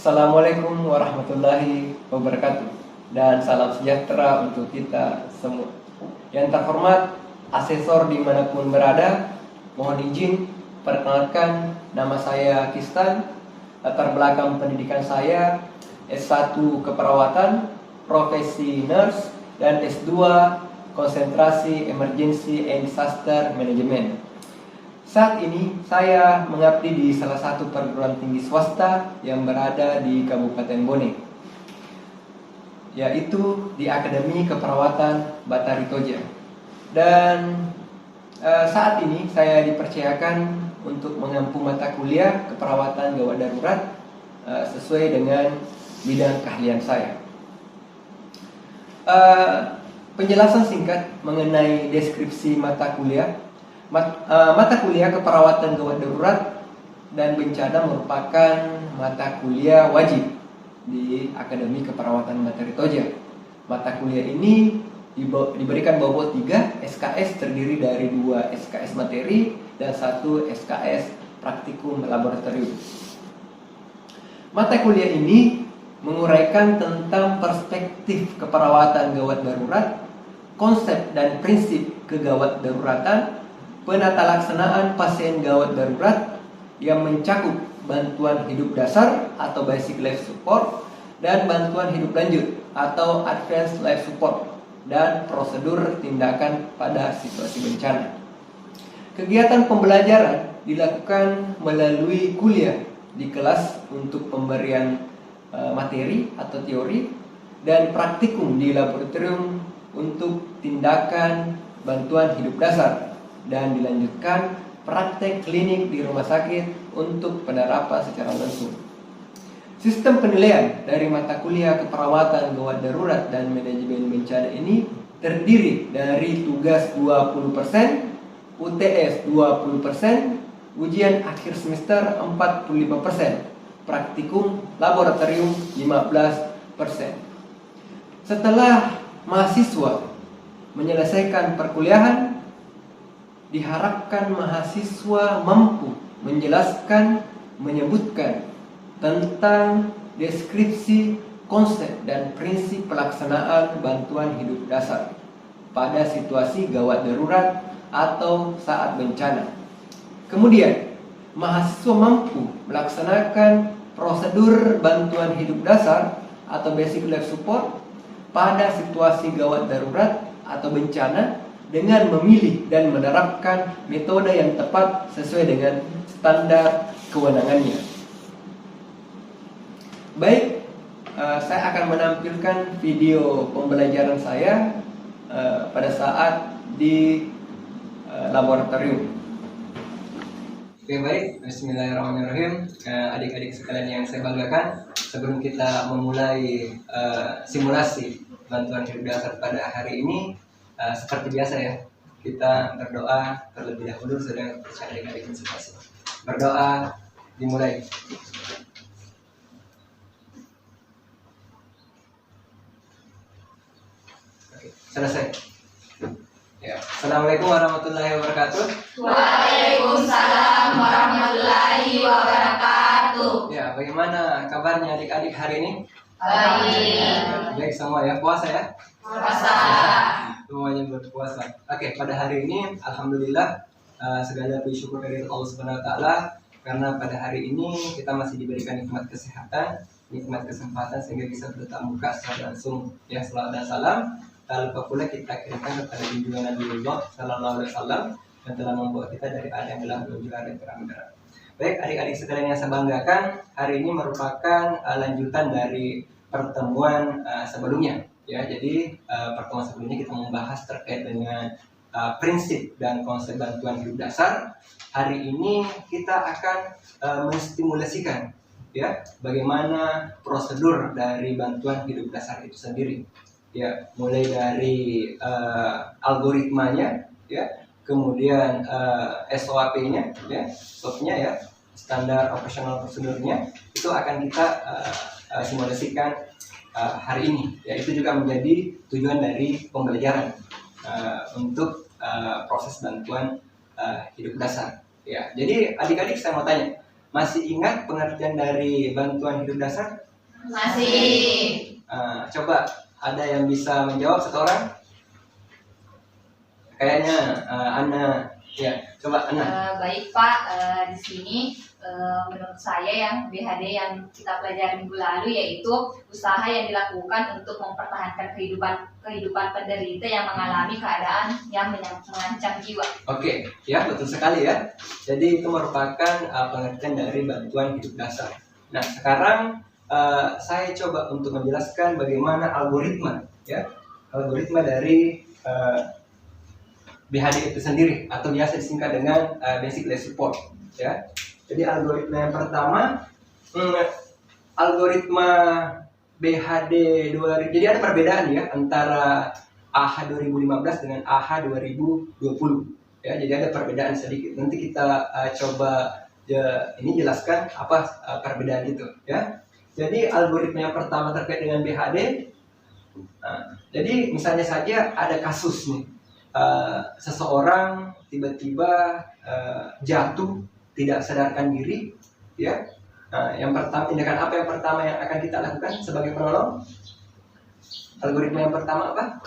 Assalamualaikum warahmatullahi wabarakatuh dan salam sejahtera untuk kita semua. Yang terhormat, asesor dimanapun berada, mohon izin perkenalkan nama saya Kistan. Latar belakang pendidikan saya S1 Keperawatan, profesi nurse, dan S2 konsentrasi Emergency and Disaster Management. Saat ini saya mengabdi di salah satu perguruan tinggi swasta yang berada di Kabupaten Bone, yaitu di Akademi Keperawatan Batari Toja. Dan saat ini saya dipercayakan untuk mengampu mata kuliah keperawatan gawat darurat sesuai dengan bidang keahlian saya. Penjelasan singkat mengenai deskripsi mata kuliah. Mata kuliah keperawatan gawat darurat dan bencana merupakan mata kuliah wajib di Akademi Keperawatan Batari Toja. Mata kuliah ini diberikan bobot 3 SKS, terdiri dari 2 SKS materi dan 1 SKS praktikum laboratorium. Mata kuliah ini menguraikan tentang perspektif keperawatan gawat darurat, konsep dan prinsip kegawat daruratan, penata laksanaan pasien gawat darurat yang mencakup bantuan hidup dasar atau basic life support dan bantuan hidup lanjut atau advanced life support, dan prosedur tindakan pada situasi bencana. Kegiatan pembelajaran dilakukan melalui kuliah di kelas untuk pemberian materi atau teori, dan praktikum di laboratorium untuk tindakan bantuan hidup dasar, dan dilanjutkan praktek klinik di rumah sakit untuk penerapan secara langsung. Sistem penilaian dari mata kuliah keperawatan gawat darurat dan manajemen bencana ini terdiri dari tugas 20%, UTS 20%, ujian akhir semester 45%, praktikum laboratorium 15%. Setelah mahasiswa menyelesaikan perkuliahan, diharapkan mahasiswa mampu menjelaskan, menyebutkan tentang deskripsi, konsep, dan prinsip pelaksanaan bantuan hidup dasar pada situasi gawat darurat atau saat bencana. Kemudian, mahasiswa mampu melaksanakan prosedur bantuan hidup dasar atau basic life support pada situasi gawat darurat atau bencana dengan memilih dan menerapkan metode yang tepat sesuai dengan standar kewenangannya. Baik, saya akan menampilkan video pembelajaran saya pada saat di laboratorium. Oke, baik, bismillahirrahmanirrahim. Adik-adik sekalian yang saya banggakan, sebelum kita memulai simulasi bantuan hidup dasar pada hari ini, seperti biasa ya, kita berdoa terlebih dahulu sedang percaya adik-adik masing-masing. Berdoa dimulai. Oke, selesai. Ya. Assalamualaikum warahmatullahi wabarakatuh. Waalaikumsalam warahmatullahi wabarakatuh. Ya, bagaimana kabarnya adik-adik hari ini? Baik. Baik semua ya, puasa ya? Puasa. Semuanya berpuasa. Oke, pada hari ini alhamdulillah segala puji syukur dari Allah Subhanahu wa taala, karena pada hari ini kita masih diberikan nikmat kesehatan, nikmat kesempatan sehingga bisa bertatap muka secara langsung. Ya, salawat dan salam tak lupa pula kita kirimkan kepada junjungan Nabiullah sallallahu alaihi wasallam yang telah membawa kita dari ada yang dalam menuju ada yang terang. Baik, adik-adik sekalian yang saya banggakan, hari ini merupakan lanjutan dari pertemuan sebelumnya. Ya, jadi pertemuan sebelumnya kita membahas terkait dengan prinsip dan konsep bantuan hidup dasar. Hari ini kita akan menstimulasikan ya bagaimana prosedur dari bantuan hidup dasar itu sendiri. Ya, mulai dari algoritmanya, ya, kemudian SOP-nya, ya, SOP-nya ya, standar operasional prosedurnya, itu akan kita simulasikan hari ini. Ya, itu juga menjadi tujuan dari pembelajaran untuk proses bantuan hidup dasar. Ya, jadi adik-adik saya mau tanya, Masih ingat pengertian dari bantuan hidup dasar? Masih. Coba ada yang bisa menjawab satu orang? Kayaknya Ana, ya. Coba Ana. Baik Pak, di sini menurut saya yang BHD yang kita pelajari minggu lalu yaitu usaha yang dilakukan untuk mempertahankan kehidupan penderita yang mengalami keadaan yang mengancam jiwa. Oke, ya betul sekali ya. Jadi itu merupakan pengertian dari bantuan hidup dasar. Nah sekarang saya coba untuk menjelaskan bagaimana algoritma, ya, algoritma dari BHD itu sendiri atau biasa disingkat dengan Basic Life Support, ya. Jadi algoritma yang pertama, algoritma BHD 2000. Jadi ada perbedaan ya antara AHA 2015 dengan AHA 2020. Ya, jadi ada perbedaan sedikit. Nanti kita coba ini jelaskan apa perbedaan itu. Ya. Jadi algoritma yang pertama terkait dengan BHD. Jadi misalnya saja ada kasus nih, seseorang tiba-tiba jatuh, tidak sadarkan diri, ya. Yang pertama, tindakan apa yang pertama yang akan kita lakukan sebagai penolong? Algoritma yang pertama apa?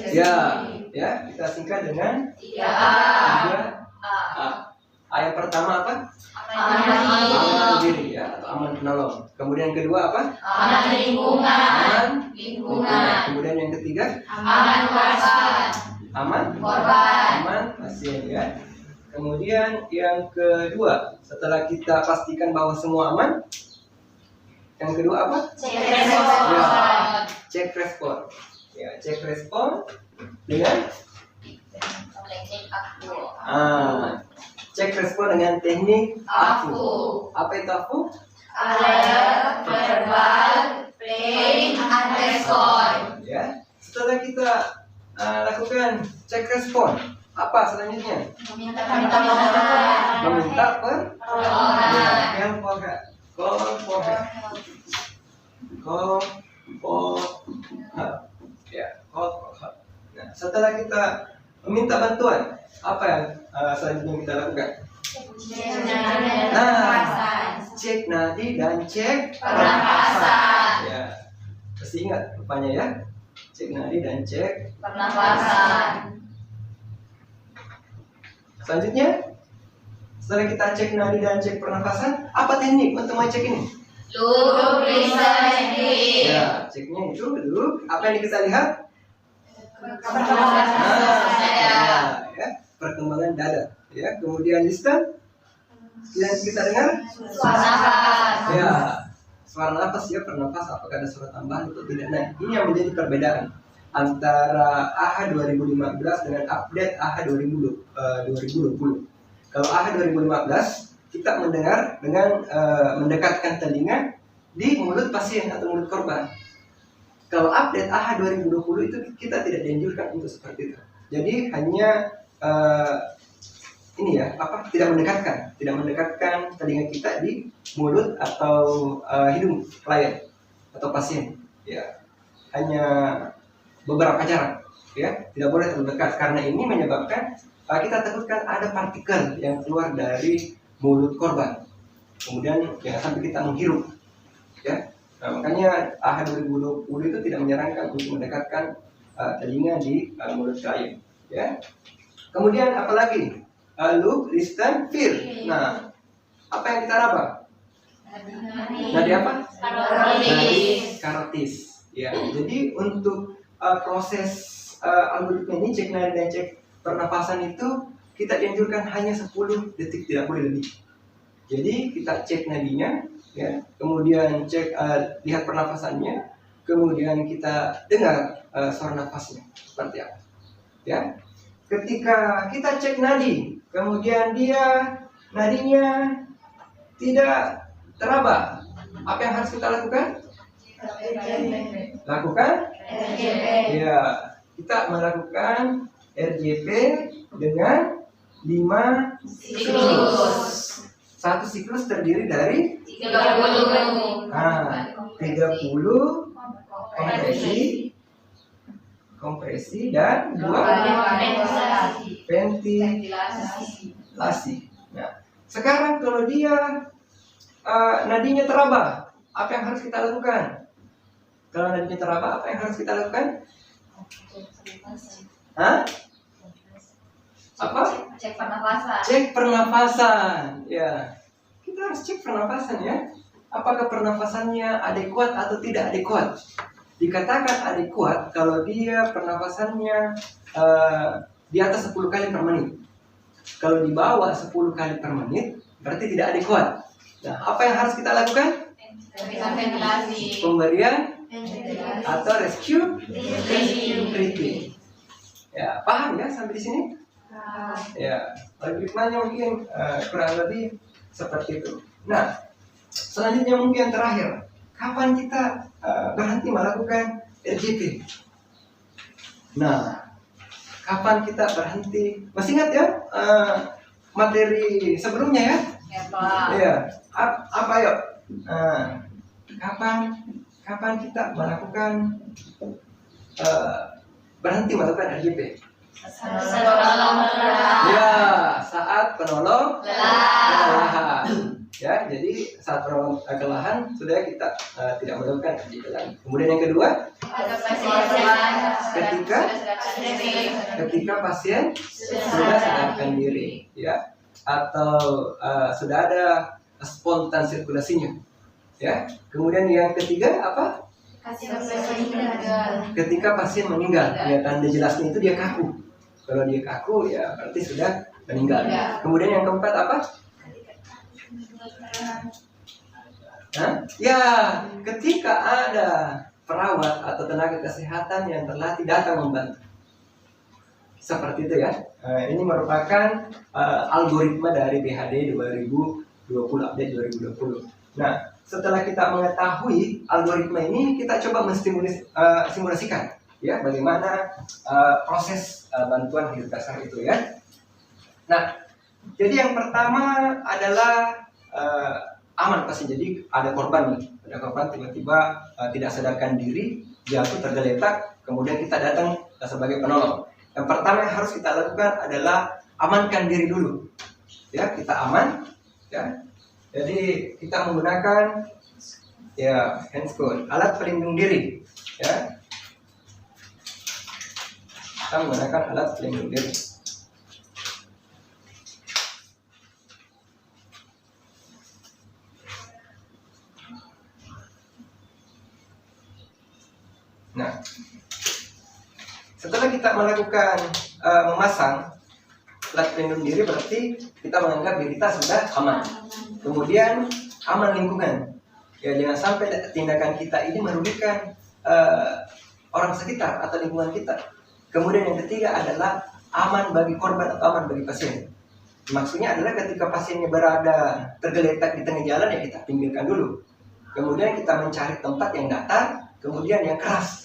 Ya, kita singkat dengan 3A. Yang pertama apa? Aman diri, ya, atau aman penolong. Kemudian yang kedua apa? Aman lingkungan. Kemudian yang ketiga? Aman korban. Aman pasien, ya. Kemudian yang kedua, setelah kita pastikan bahwa semua aman, yang kedua apa? Cek respon. Ya, cek respon dengan cek respon dengan teknik AFU. Apa itu AFU? Alert, verbal, plain, and respond. Ya, setelah kita lakukan cek respon, apa selanjutnya? Meminta pertolongan. Nah, setelah kita meminta bantuan, apa yang selanjutnya kita lakukan? Cek nadi dan cek Pernapasan. Ya, pasti ingat rupanya ya. Cek nadi dan cek Pernapasan. Selanjutnya, setelah kita cek nadi dan cek pernafasan, apa teknik untuk mengecek ini? Duduk, listen, and breathe. Ya, ceknya itu duduk. Apa yang kita lihat? Ya, perkembangan dada. Ya, kemudian listen. Yang kita dengar? Suara nafas. Ya, suara nafas ya, pernapas. Apakah ada suara tambahan atau tidak? Nah, ini yang menjadi perbedaan antara AHA 2015 dengan update AHA 2020. Kalau AHA 2015 kita mendengar dengan mendekatkan telinga di mulut pasien atau mulut korban. Kalau update AHA 2020 itu kita tidak dianjurkan untuk seperti itu. Jadi hanya tidak mendekatkan telinga kita di mulut atau hidung klien atau pasien. Ya, hanya beberapa jarak, ya, tidak boleh terlalu dekat karena ini menyebabkan kita takutkan ada partikel yang keluar dari mulut korban, kemudian sampai kita menghirup, ya. Nah, makanya AHA 2020 itu tidak menyarankan untuk mendekatkan telinga di mulut klien, ya. Kemudian apalagi? Look, listen, feel. Nah, apa yang kita raba? Nadi apa? Nadi karotis. Ya, jadi untuk proses algoritma ini, cek nadi dan cek pernapasan itu kita dianjurkan hanya 10 detik, tidak boleh lebih. Jadi kita cek nadinya, ya, kemudian cek lihat pernapasannya, kemudian kita dengar suara nafasnya seperti apa. Ya, ketika kita cek nadi, kemudian nadinya tidak teraba, apa yang harus kita lakukan? Ya, kita melakukan RJP dengan 5 siklus. Satu siklus terdiri dari 30 kompresi dan 2 ventilasi. Nah, Sekarang kalau dia nadinya teraba, apa yang harus kita lakukan? Kalau nadinya teraba, apa yang harus kita lakukan? Hah? Apa? Cek pernapasan. Cek pernapasan. Ya, kita harus cek pernapasan ya. Apakah pernapasannya adekuat atau tidak adekuat? Dikatakan adekuat kalau dia pernapasannya di atas 10 kali per menit. Kalau di bawah 10 kali per menit, berarti tidak adekuat. Nah, apa yang harus kita lakukan? Ventilasi. Pemberian atau rescue Breathing. breathing. Ya, paham ya sampai di sini? Ya, algoritmanya mungkin kurang lebih seperti itu. Nah, selanjutnya mungkin terakhir, kapan kita berhenti melakukan RJP? Nah, kapan kita berhenti? Masih ingat ya materi sebelumnya ya? Ya, Pak. Iya. Apa yuk? Kapan kita melakukan berhenti melakukan RJP? Penolong lelah. Ya, saat penolong Lelah. kelelahan. Ya, jadi saat penolong kelelahan sudah kita tidak melakukan RJP lagi. Kemudian yang kedua, Ada pasien ketika pasien sudah sadarkan diri, ya, atau sudah ada spontan sirkulasinya, ya. Kemudian yang ketiga apa? Ketika pasien meninggal, ya tanda jelasnya itu dia kaku. Kalau dia kaku, ya berarti sudah meninggal. Kemudian yang keempat apa? Hah? Ya, ketika ada perawat atau tenaga kesehatan yang terlatih datang membantu. Seperti itu ya. Ini merupakan algoritma dari BHD 2020, update 2020. Nah, setelah kita mengetahui algoritma ini, kita coba simulasikan ya bagaimana proses bantuan hidup dasar itu ya. Nah, jadi yang pertama adalah aman pasti. Jadi ada korban nih, ada korban tiba-tiba tidak sadarkan diri, jatuh tergeletak, kemudian kita datang sebagai penolong. Yang pertama yang harus kita lakukan adalah amankan diri dulu. Ya, kita aman. Ya, jadi kita menggunakan ya handscoot, alat pelindung diri. Ya, kita menggunakan alat pelindung diri. Nah, setelah kita melakukan memasang alat pelindung diri, berarti kita menganggap diri kita sudah aman. Kemudian aman lingkungan. Ya, jangan sampai tindakan kita ini merugikan orang sekitar atau lingkungan kita. Kemudian yang ketiga adalah aman bagi korban atau aman bagi pasien. Maksudnya adalah ketika pasiennya berada tergeletak di tengah jalan, ya kita pinggirkan dulu. Kemudian kita mencari tempat yang datar, kemudian yang keras.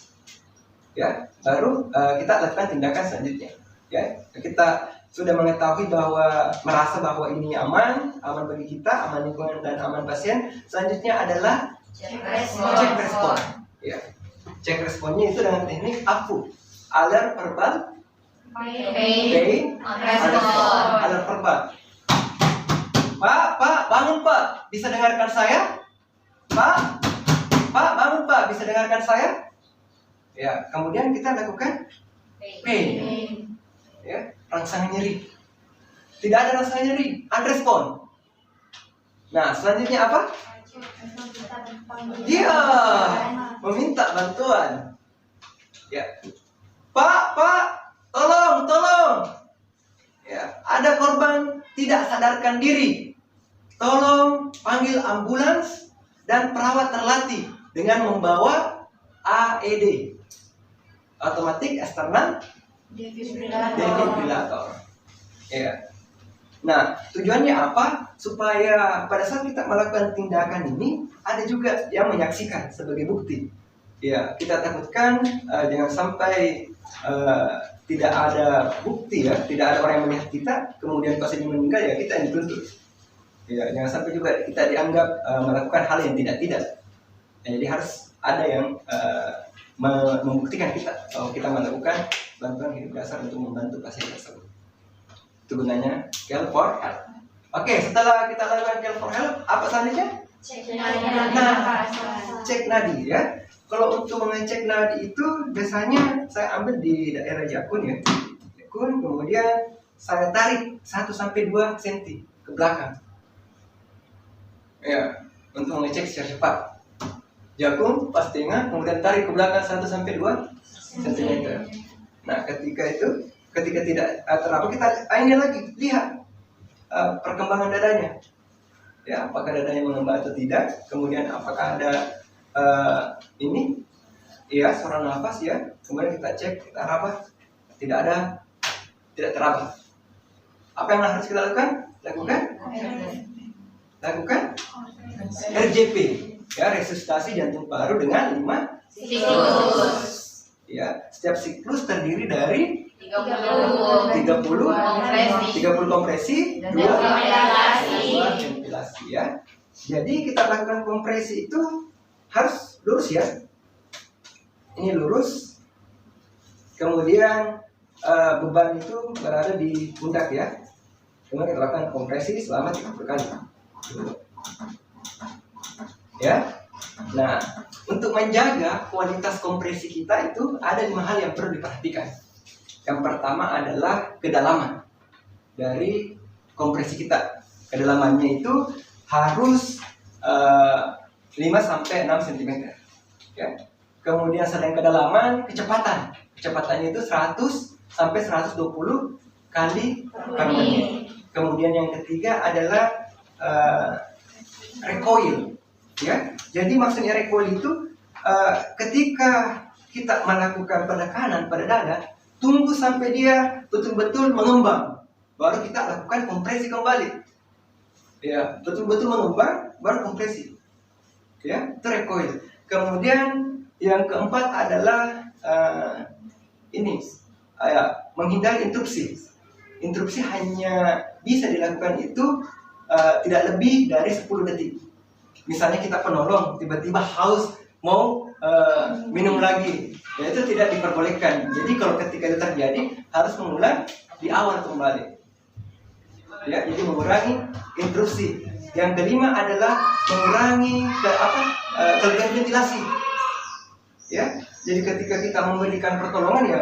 Ya, baru kita lakukan tindakan selanjutnya. Ya, kita sudah mengetahui bahwa merasa bahwa ini aman bagi kita, aman lingkungan dan aman pasien. Selanjutnya adalah cek respon. Ya, cek responnya itu dengan teknik AVU, alert verbal, pain, respon. alert verbal. Pak, bangun Pak, bisa dengarkan saya? Pak, bangun Pak, bisa dengarkan saya? Ya, kemudian kita lakukan pain. Ya, rangsangan nyeri. Tidak ada rangsangan nyeri, ada respon. Nah, selanjutnya apa? Dia meminta bantuan. Ya, Pak, tolong. Ya, ada korban tidak sadarkan diri. Tolong panggil ambulans dan perawat terlatih dengan membawa AED, automatic external defibrillator. Ya. Nah, tujuannya apa? Supaya pada saat kita melakukan tindakan ini ada juga yang menyaksikan sebagai bukti. Ya, kita takutkan jangan sampai tidak ada bukti ya, tidak ada orang yang melihat kita, kemudian pasiennya meninggal, ya kita yang dituntut. Ya, jangan sampai juga kita dianggap melakukan hal yang tidak. Ya, jadi harus ada yang membuktikan kita bahwa kita melakukan bantuan hidup dasar untuk membantu pasien tersebut. Itu gunanya scale for health. Oke, setelah kita lakukan call for help, apa selanjutnya? Cek nadi ya. Kalau untuk mengecek nadi itu biasanya saya ambil di daerah jakun ya. Jakun, kemudian saya tarik 1-2 cm ke belakang. Ya, untuk mengecek secara cepat. Jakun pas tengah, kemudian tarik ke belakang 1-2 cm. Nah, ketika tidak terapa, kita ini lagi lihat perkembangan dadanya. Ya, apakah dadanya mengembang atau tidak? Kemudian apakah ada ini? Ya, saluran nafas ya. Kemudian kita cek, kita raba, tidak teraba. Apa yang harus kita lakukan? Lakukan RJP, ya, resusitasi jantung paru dengan 5 Siklus. Ya, setiap siklus terdiri dari 30 30 kompresi, dan 2 ventilasi. ventilasi ya. Jadi kita lakukan kompresi itu harus lurus ya. Ini lurus. Kemudian beban itu berada di pundak ya. Kemudian kita lakukan kompresi selama 30 kali. Ya. Nah, untuk menjaga kualitas kompresi kita itu ada 5 hal yang perlu diperhatikan. Yang pertama adalah kedalaman dari kompresi kita. Kedalamannya itu harus 5-6 cm. Ya. Kemudian selain kedalaman, kecepatan. Kecepatannya itu 100-120 kali per menit. Kemudian yang ketiga adalah recoil. Ya, jadi maksudnya recoil itu ketika kita melakukan penekanan pada dada, tunggu sampai dia betul-betul mengembang, baru kita lakukan kompresi kembali. Ya, betul-betul mengembang, baru kompresi. Ya, itu recoil. Kemudian yang keempat adalah menghindari interupsi. Interupsi hanya bisa dilakukan itu tidak lebih dari 10 detik. Misalnya kita penolong tiba-tiba haus mau minum lagi, ya itu tidak diperbolehkan. Jadi kalau ketika itu terjadi harus mengulang di awal kembali. Ya, jadi mengurangi intrusi. Yang kelima adalah mengurangi kelebihan ventilasi. Ya, jadi ketika kita memberikan pertolongan ya,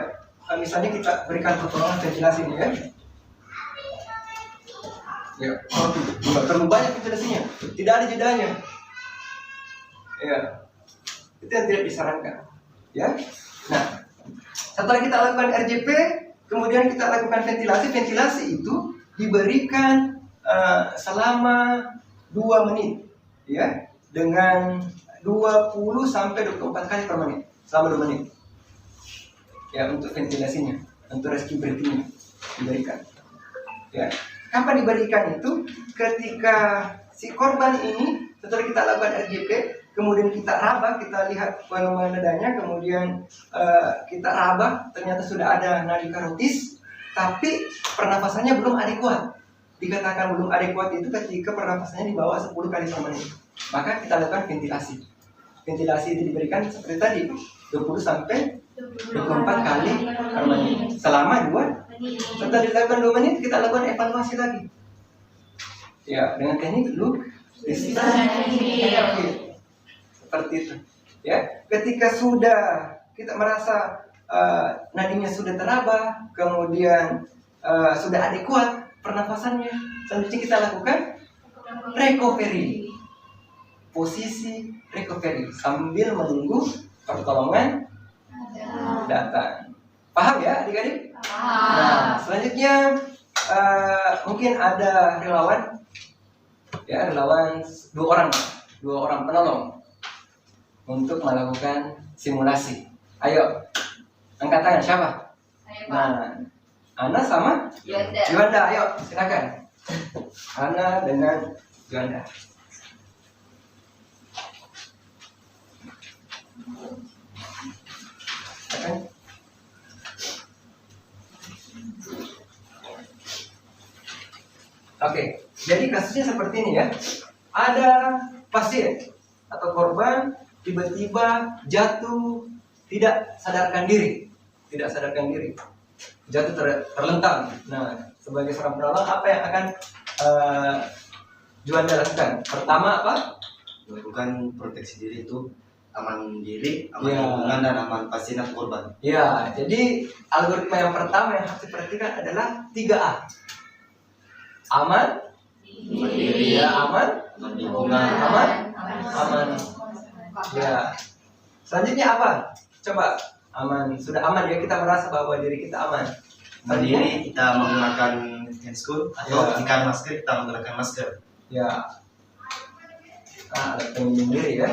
misalnya kita berikan pertolongan ventilasi ini ya. Ya, terlalu banyak ventilasinya, tidak ada jedanya. Ya, itu yang tidak disarankan. Ya, nah setelah kita lakukan RJP, kemudian kita lakukan ventilasi. Ventilasi itu diberikan selama 2 menit, ya, dengan 20-24 kali per menit, selama 2 menit. Ya, untuk ventilasinya, untuk rescue breathing diberikan. Ya, kapan diberikan itu? Ketika si korban ini setelah kita lakukan RJP, kemudian kita raba, kita lihat volume dadanya, kemudian kita raba, ternyata sudah ada nadi karotis, tapi pernafasannya belum adekuat. Dikatakan belum adekuat itu ketika pernafasannya di bawah 10 kali per menit. Maka kita lakukan ventilasi. Ventilasi itu diberikan seperti tadi, 20-24 kali per menit selama 2 menit. Setelah dilakukan 2 menit, kita lakukan evaluasi lagi. Ya, dengan teknik look, seperti itu. Ya, ketika sudah kita merasa nadinya sudah teraba, kemudian sudah adekuat pernafasannya, selanjutnya kita lakukan recovery, posisi recovery sambil menunggu pertolongan datang. Paham ya adik-adik? Nah, selanjutnya mungkin ada relawan, ya, relawan 2 orang penolong untuk melakukan simulasi. Ayo, angkat tangan siapa? Nah, Ana sama Juanda, ayo silakan. Ana dengan Juanda. Oke, jadi kasusnya seperti ini ya. Ada pasien atau korban tiba-tiba jatuh, tidak sadarkan diri, jatuh terlentang. Nah, sebagai seorang penolong apa yang akan Juanda lakukan? Pertama apa? Melakukan proteksi diri itu aman diri, aman Ya. lingkungan, dan aman pasien atau korban. Ya, jadi algoritma yang pertama yang harus diperhatikan adalah 3A. Aman, Diri. ya aman, Aman lingkungan, aman, aman. Ya. Selanjutnya apa? Coba aman. Sudah aman ya, kita merasa bahwa diri kita aman. aman diri kita menggunakan handscoot atau Ya. jika masker kita menggunakan masker. Ya. Alat pelindung diri ya.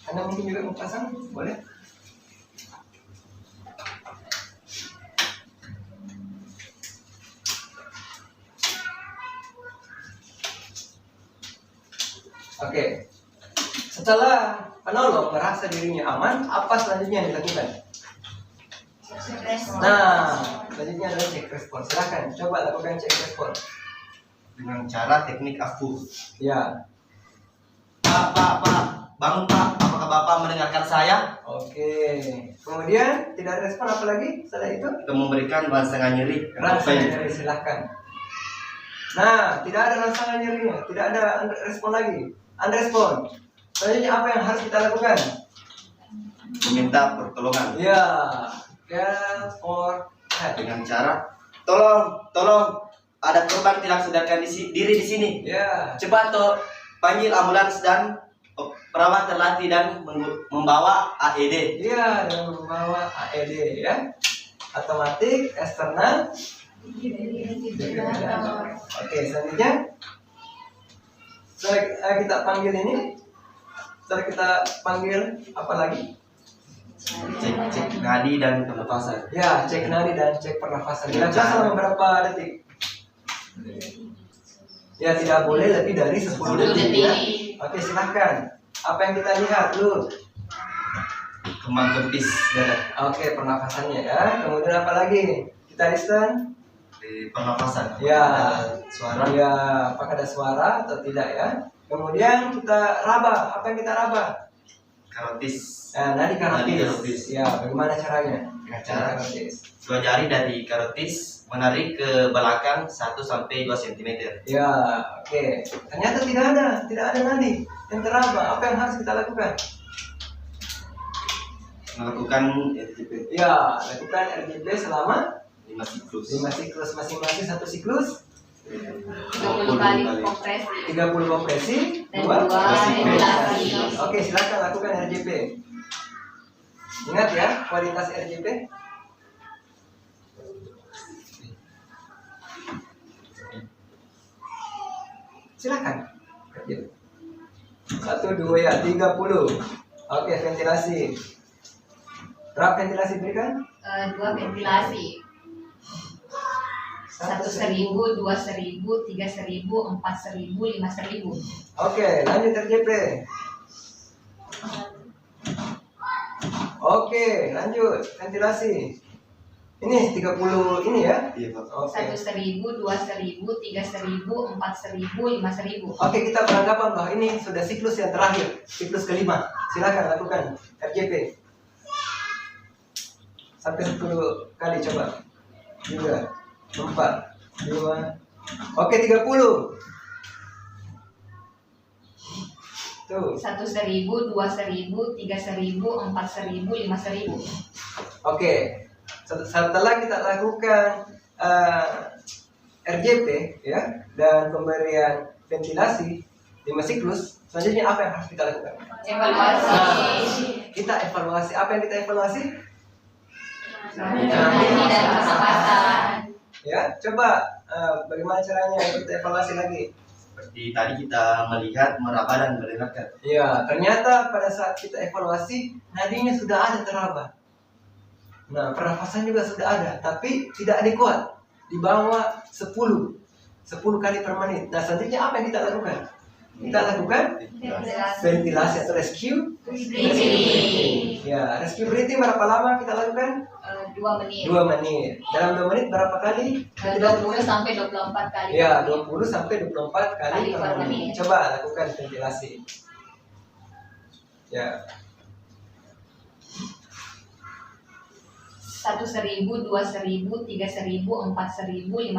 Anda mungkin juga mau pasang, boleh? Oke. Setelah penolong merasa dirinya aman, apa selanjutnya yang dilakukan? Nah, selanjutnya adalah cek respon. Silakan, coba lakukan cek respon. Dengan cara teknik AFU. Ya, Pak, bangun Pak, apakah Bapak mendengarkan saya? oke. Kemudian tidak ada respon apa lagi setelah itu? Kita memberikan rangsangan nyeri. Rangsangan nyeri, silahkan. Nah, tidak ada rangsangan nyerinya, tidak ada respon lagi. Unrespon. Selanjutnya apa yang harus kita lakukan? Meminta pertolongan Ya, call for help. dengan cara tolong, ada korban tidak sadarkan diri di sini. Ya, Cepat toh panggil ambulans dan perawat terlatih dan membawa AED. iya dengan membawa AED ya, otomatik eksternal. Oke, selanjutnya setelah kita panggil ini, setelah kita panggil apa lagi? Cek nadi dan pernapasan. Ya, cek nadi dan cek pernafasan. Kira-kira selama berapa detik? Ya, tidak boleh lebih dari 10 detik ya. Oke, silahkan. Apa yang kita lihat dulu? Kembang kempis dada. Oke, pernafasannya ya. Kemudian apa lagi? Kita listen. Di pernapasan. Ya. Ada suara. Ya, apakah ada suara atau tidak ya? Kemudian kita raba. Apa yang kita raba? Karotis. Nadi Nadi karotis. karotis. Ya, bagaimana caranya? Dengan cara karotis. dua jari dari karotis menarik ke belakang 1 sampai 2 cm. Ya, oke. Ternyata tidak ada nadi yang teraba. Apa yang harus kita lakukan? Melakukan RTP Ya, lakukan RGB selama 5 siklus. 5 siklus, masing-masing satu siklus 30 kali kompresi. 30 kompresi, Dan 2 dua ventilasi. Oke, silakan lakukan RGB. Ingat ya, kualitas RGB. Silakan. 1, 2 ya, 30. Oke, ventilasi. Berapa ventilasi berikan? 2 ventilasi. 1.000, 2.000, 3.000, 4.000, 5.000. Oke, lanjut RJP. Oke, lanjut ventilasi. Ini 30 ini ya. Iya, Pak. Oke. 1.000, 2.000, 3.000, 4.000, 5.000. Oke, kita beranggapan bahwa ini sudah siklus yang terakhir, siklus kelima. Silakan lakukan RJP. Sampai 10 kali coba. 3, 4, 5. Oke, 30. Tuh. 1.000, 2.000, 3.000, 4.000, 5.000. Oke. Setelah kita lakukan RJP ya dan pemberian ventilasi 5 siklus, selanjutnya apa yang harus kita lakukan? Evaluasi. Kita evaluasi. Apa yang kita evaluasi? Nadi dan pernapasan. Ya, coba bagaimana caranya kita evaluasi lagi? Seperti tadi kita melihat, meraba dan mendengarkan. Ya, ternyata pada saat kita evaluasi nadinya sudah ada teraba. Nah, pernafasan juga sudah ada, tapi tidak adekuat. Di bawah 10 kali per menit. Nah, selanjutnya apa yang kita lakukan? Kita lakukan ventilasi atau rescue breathing. Ya, rescue breathing berapa lama kita lakukan? 2 menit. 2 menit. Dalam 2 menit berapa kali? 20 sampai 24 kali. Ya, 20 sampai 24 kali per menit. Coba lakukan ventilasi. Ya. 1.000, 2.000, 3.000, 4.000, 5.000.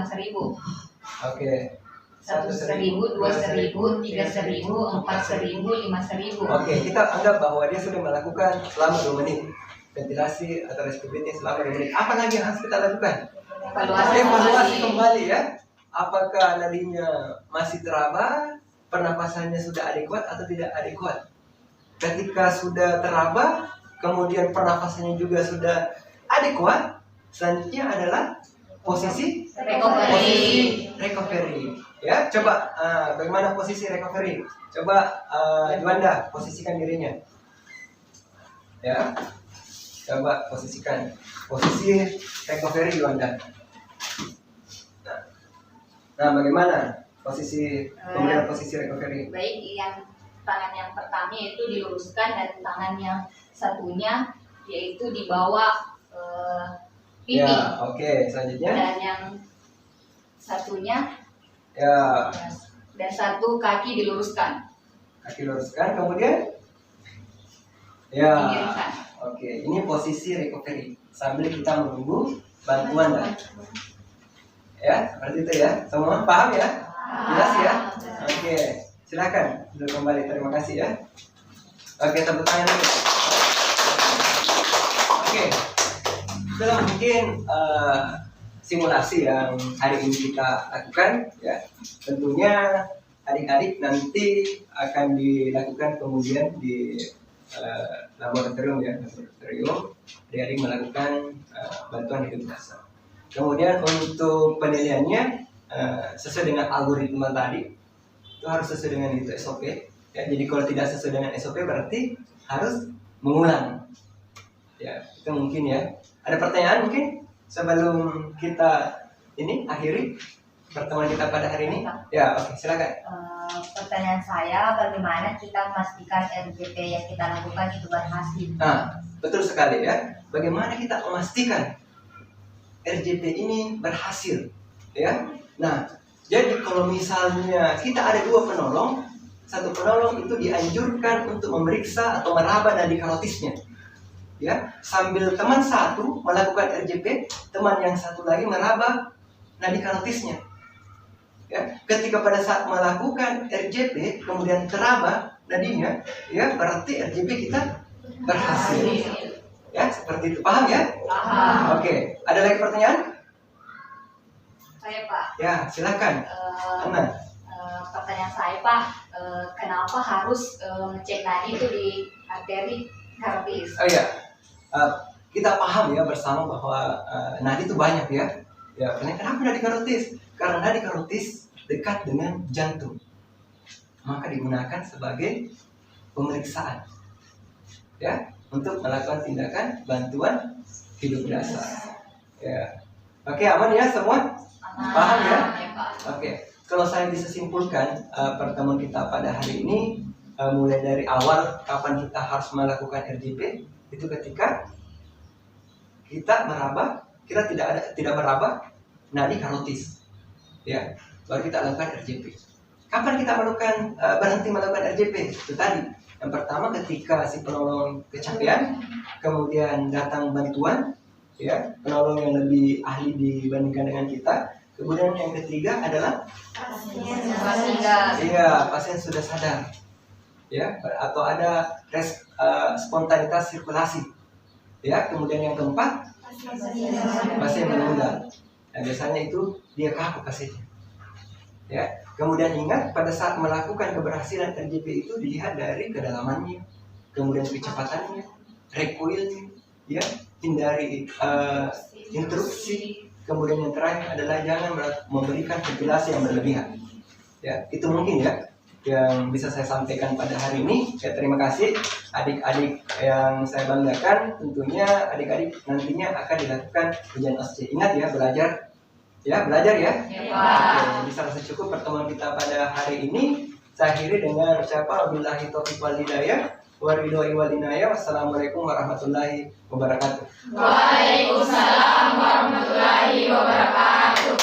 Oke. 1.000, 2.000, 3.000, 4.000, 5.000. Oke, kita anggap bahwa dia sudah melakukan selama 2 menit ventilasi atau rest breathing selama 2 menit. Apa lagi yang harus kita lakukan? Evaluasi kembali ya. Apakah nadinya masih teraba, pernapasannya sudah adekuat atau tidak adekuat? Ketika sudah teraba, kemudian pernapasannya juga sudah adekuat, selanjutnya adalah posisi recovery. Ya, coba bagaimana posisi recovery? Coba Juanda posisikan dirinya. Ya, coba posisikan posisi recovery Juanda. Nah, bagaimana posisi pemberian posisi recovery? Baik, yang tangan yang pertama yaitu diluruskan dan tangan yang satunya yaitu di bawah pipi. Ya, oke. Selanjutnya. Dan yang satunya Ya, dan satu kaki diluruskan. kaki luruskan, kemudian. Ya, Dimiringkan. oke. Ini posisi recovery sambil kita menunggu bantuan dan. Ya, seperti itu ya. Semua paham ya? Jelas ya? Oke, silakan duduk kembali. Terima kasih ya. Oke, tepuk tangan dulu. Oke, itulah mungkin simulasi yang hari ini kita lakukan ya. Tentunya adik-adik nanti akan dilakukan kemudian di laboratorium ya, laboratorium adik-adik melakukan bantuan hidup dasar. Kemudian untuk penilaiannya sesuai dengan algoritma tadi itu harus sesuai dengan itu SOP ya. Jadi kalau tidak sesuai dengan SOP berarti harus mengulang ya. Itu mungkin ya. Ada pertanyaan mungkin sebelum kita ini akhiri pertemuan kita pada hari ini ya. Oke, silakan. Pertanyaan saya, bagaimana kita memastikan RJP yang kita lakukan itu berhasil? Nah, betul sekali ya. Bagaimana kita memastikan RJP ini berhasil ya. Nah, jadi kalau misalnya kita ada 2 penolong, satu penolong itu dianjurkan untuk memeriksa atau meraba nadi karotisnya ya, sambil teman satu melakukan RJP, teman yang satu lagi meraba nadi karotisnya ya. Ketika pada saat melakukan RJP kemudian teraba nadinya ya, berarti RJP kita berhasil ya. Seperti itu, paham ya? Paham. Oke, ada lagi pertanyaan? Saya Pak. Ya, silakan. Ana. Pertanyaan saya Pak, kenapa harus ngecek nadi itu di arteri karotis? Oh iya, kita paham ya bersama bahwa nadi itu banyak ya. Ya, kenapa nadi karotis? Karena nadi karotis dekat dengan jantung, maka digunakan sebagai pemeriksaan ya, untuk melakukan tindakan bantuan hidup dasar. Ya, oke, aman ya semua? Paham ya? Oke, kalau saya bisa simpulkan pertemuan kita pada hari ini, mulai dari awal kapan kita harus melakukan RJP itu ketika kita meraba, kita tidak meraba nadi karotis, ya, baru kita lakukan RJP. Kapan kita berhenti melakukan RJP? Itu tadi. Yang pertama ketika si penolong kecapean, kemudian datang bantuan, ya, penolong yang lebih ahli dibandingkan dengan kita. Kemudian yang ketiga adalah pasien sudah sadar, ya, atau ada spontanitas sirkulasi, ya. Kemudian yang keempat, pasien meninggal. Nah, biasanya itu dia kaku pasiennya, ya. Kemudian ingat pada saat melakukan keberhasilan RJP itu dilihat dari kedalamannya, kemudian kecepatannya, recoilnya, ya, hindari interupsi. Kemudian yang terakhir adalah jangan memberikan ventilasi yang berlebihan. Ya, itu mungkin ya yang bisa saya sampaikan pada hari ini. Ya, terima kasih adik-adik yang saya banggakan. Tentunya adik-adik nantinya akan dilakukan ujian OSCE. Ingat ya, belajar ya. Oke, bisa rasa cukup pertemuan kita pada hari ini. Saya akhiri dengan ucapan wabillahi taufiq wal hidayah. Waridhoi walinaya. Wassalamualaikum warahmatullahi wabarakatuh. Waalaikumsalam warahmatullahi wabarakatuh.